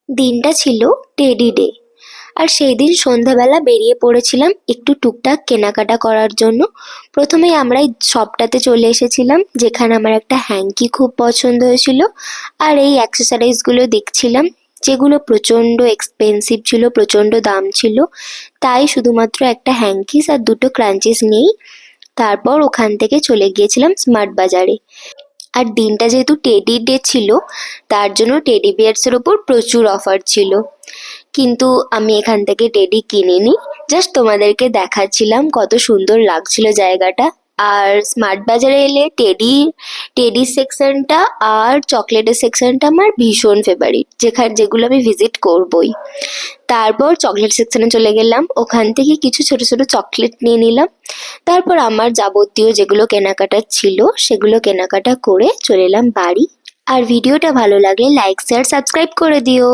দিনটা ছিল teddy day. আর সেই দিন সন্ধ্যাবেলা বেরিয়ে পড়েছিলাম একটু টুকটাক কেনাকাটা করার জন্য। প্রথমেই আমরা এই শপটাতে চলে এসেছিলাম, যেখানে আমার একটা হ্যাঙ্কি খুব পছন্দ হয়েছিল। আর এই অ্যাক্সেসরিজগুলো দেখছিলাম, যেগুলো প্রচণ্ড এক্সপেন্সিভ ছিল, প্রচণ্ড দাম ছিল। তাই শুধুমাত্র একটা হ্যাঙ্কিস আর দুটো ক্রাঞ্চিস নিয়েই তারপর ওখান থেকে চলে গিয়েছিলাম স্মার্ট বাজারে। আর দিনটা যেহেতু টেডি ডে ছিল, তার জন্য টেডি বিয়ার্সের ওপর প্রচুর অফার ছিল। কিন্তু আমি এখান থেকে টেডি কিনিনি, জাস্ট তোমাদেরকে দেখাচ্ছিলাম কত সুন্দর লাগছিল জায়গাটা। আর স্মার্ট বাজারে এলে টেডি সেকশনটা আর চকলেটের সেকশনটা আমার ভীষণ ফেভারিট, যেগুলো আমি ভিজিট করবই। তারপর চকলেট সেকশনে চলে গেলাম, ওখান থেকে কিছু ছোট ছোট চকলেট নিয়ে নিলাম। তারপর আমার যাবতীয় যেগুলো কেনাকাটা ছিল সেগুলো কেনাকাটা করে চলে এলাম বাড়ি। আর ভিডিওটা ভালো লাগলে লাইক শেয়ার সাবস্ক্রাইব করে দিও।